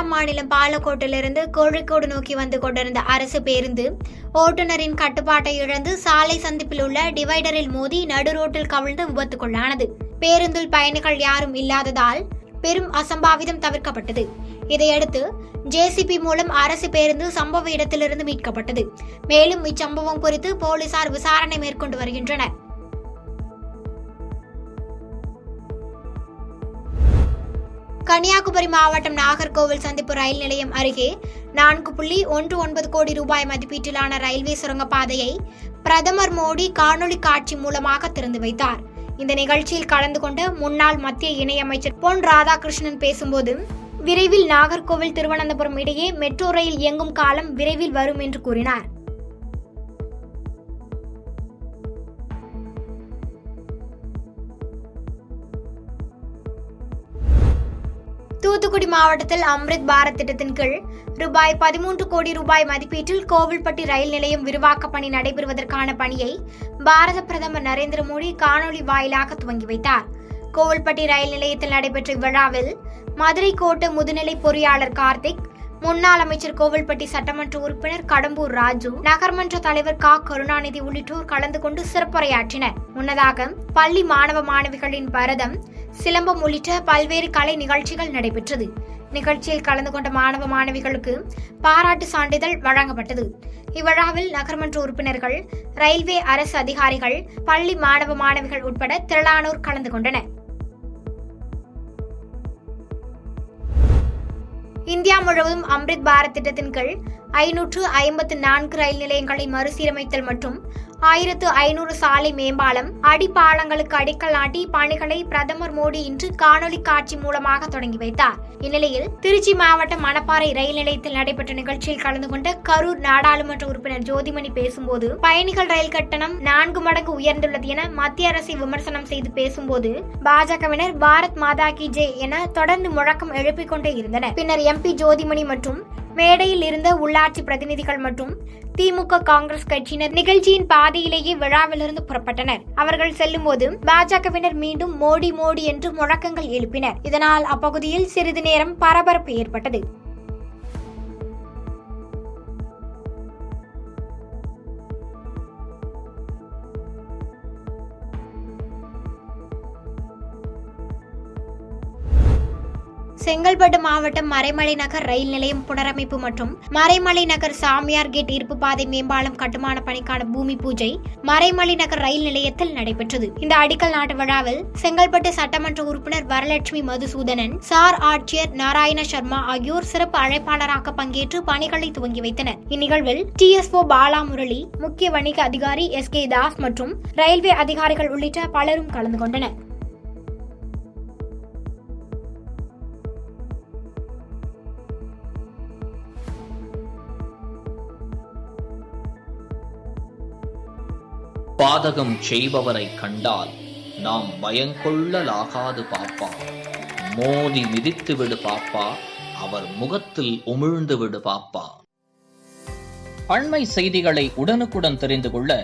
கேரளா மாநிலம் பாலக்கோட்டிலிருந்து கோழிக்கோடு நோக்கி வந்து கொண்டிருந்த அரசு பேருந்து ஓட்டுநரின் கட்டுப்பாட்டை இழந்து சாலை சந்திப்பில் உள்ள டிவைடரில் மோதி நடு ரோட்டில் கவிழ்ந்து விபத்துக்குள்ளானது. பேருந்தில் பயணிகள் யாரும் இல்லாததால் பெரும் அசம்பாவிதம் தவிர்க்கப்பட்டது. இதையடுத்து ஜேசிபி மூலம் அரசு பேருந்து சம்பவ இடத்திலிருந்து மீட்கப்பட்டது. மேலும் இச்சம்பவம் குறித்து போலீசார் விசாரணை மேற்கொண்டு வருகின்றனர். கன்னியாகுமரி மாவட்டம் நாகர்கோவில் சந்திப்பு ரயில் நிலையம் அருகே 4.19 கோடி ரூபாய் மதிப்பீட்டிலான ரயில்வே சுரங்கப்பாதையை பிரதமர் மோடி காணொலி காட்சி மூலமாக திறந்து வைத்தார். இந்த நிகழ்ச்சியில் கலந்து கொண்ட முன்னாள் மத்திய இணையமைச்சர் பொன் ராதாகிருஷ்ணன் பேசும்போது, விரைவில் நாகர்கோவில் திருவனந்தபுரம் இடையே மெட்ரோ ரயில் இயங்கும் காலம் விரைவில் வரும் என்று கூறினார். தூத்துக்குடி மாவட்டத்தில் அம்ரித் பாரத் திட்டத்தின் கீழ் ரூபாய் 13 கோடி ரூபாய் மதிப்பீட்டில் கோவில்பட்டி ரயில் நிலையம் விரிவாக்க பணி நடைபெறுவதற்கான பணியை பாரத பிரதமர் நரேந்திர மோடி காணொலி வாயிலாக துவங்கி வைத்தார். கோவில்பட்டி ரயில் நிலையத்தில் நடைபெற்ற இவ்விழாவில் மதுரை கோட்ட முதுநிலை பொறியாளர் கார்த்திக், முன்னாள் அமைச்சர் கோவில்பட்டி சட்டமன்ற உறுப்பினர் கடம்பூர் ராஜு, நகர்மன்ற தலைவர் கா கருணாநிதி உள்ளிட்டோர் கலந்து கொண்டு சிறப்புரையாற்றினர். முன்னதாக பள்ளி மாணவ மாணவிகளின் பரதம், சிலம்பம் உள்ளிட்ட பல்வேறு கலை நிகழ்ச்சிகள் நடைபெற்றது. நிகழ்ச்சியில் கலந்து கொண்ட மாணவ மாணவிகளுக்கு பாராட்டு சான்றிதழ் வழங்கப்பட்டது. இவ்விழாவில் நகர்மன்ற உறுப்பினர்கள், ரயில்வே அரசு அதிகாரிகள், பள்ளி மாணவ மாணவிகள் உட்பட திரளானோர் கலந்து கொண்டனர். இந்தியா முழுவதும் அம்ரித் பாரத் திட்டத்தின் கீழ் 554 ரயில் நிலையங்களை மறுசீரமைத்தல் மற்றும் 1500 சாலை மேம்பாலம், அடிப்பாலங்களுக்கு அடிக்கல் நாட்டி பணிகளை பிரதமர் மோடி இன்று காணொலி காட்சி மூலமாக தொடங்கி வைத்தார். இந்நிலையில் திருச்சி மாவட்டம் மணப்பாறை ரயில் நிலையத்தில் நடைபெற்ற நிகழ்ச்சியில் கலந்து கொண்ட கரூர் நாடாளுமன்ற உறுப்பினர் ஜோதிமணி பேசும்போது, பயணிகள் ரயில் கட்டணம் 4 மடங்கு உயர்ந்துள்ளது என மத்திய அரசை விமர்சனம் செய்து பேசும்போது, பாஜகவினர் பாரத் மாதா கி ஜெய் என தொடர்ந்து முழக்கம் எழுப்பிக் கொண்டே இருந்தனர். பின்னர் எம்பி ஜோதிமணி மற்றும் மேடையில் இருந்த உள்ளாட்சி பிரதிநிதிகள் மற்றும் திமுக, காங்கிரஸ் கட்சியினர் நிகழ்ச்சியின் பாதையிலேயே விழாவிலிருந்து புறப்பட்டனர். அவர்கள் செல்லும் போது பாஜகவினர் மீண்டும் மோடி மோடி என்று முழக்கங்கள் எழுப்பினர். இதனால் அப்பகுதியில் சிறிது நேரம் பரபரப்பு ஏற்பட்டது. செங்கல்பட்டு மாவட்டம் மறைமலை நகர் ரயில் நிலையம் புனரமைப்பு மற்றும் மறைமலை நகர் சாமியார் கேட் இருப்பு பாதை மேம்பாலம் கட்டுமான பணிக்கான பூமி பூஜை மறைமலை நகர் ரயில் நிலையத்தில் நடைபெற்றது. இந்த அடிக்கல் நாட்டு விழாவில் செங்கல்பட்டு சட்டமன்ற உறுப்பினர் வரலட்சுமி மதுசூதனன், சார் ஆட்சியர் நாராயண சர்மா ஆகியோர் சிறப்பு அழைப்பாளராக பங்கேற்று பணிகளை துவங்கி வைத்தனர். இந்நிகழ்வில் TSO பாலா முரளி, முக்கிய வணிக அதிகாரி SK தாஸ் மற்றும் ரயில்வே அதிகாரிகள் உள்ளிட்ட பலரும் கலந்து கொண்டனர். பாதகம் செய்பவரை கண்டால் நாம் பயங்கொள்ளலாகாது பாப்பா, மோதி மிதித்து விடு பாப்பா, அவர் முகத்தில் உமிழ்ந்து விடு பாப்பா. அண்மை செய்திகளை உடனுக்குடன் தெரிந்து கொள்ள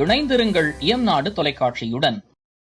இணைந்திருங்கள் இயம்நாடு தொலைக்காட்சியுடன்.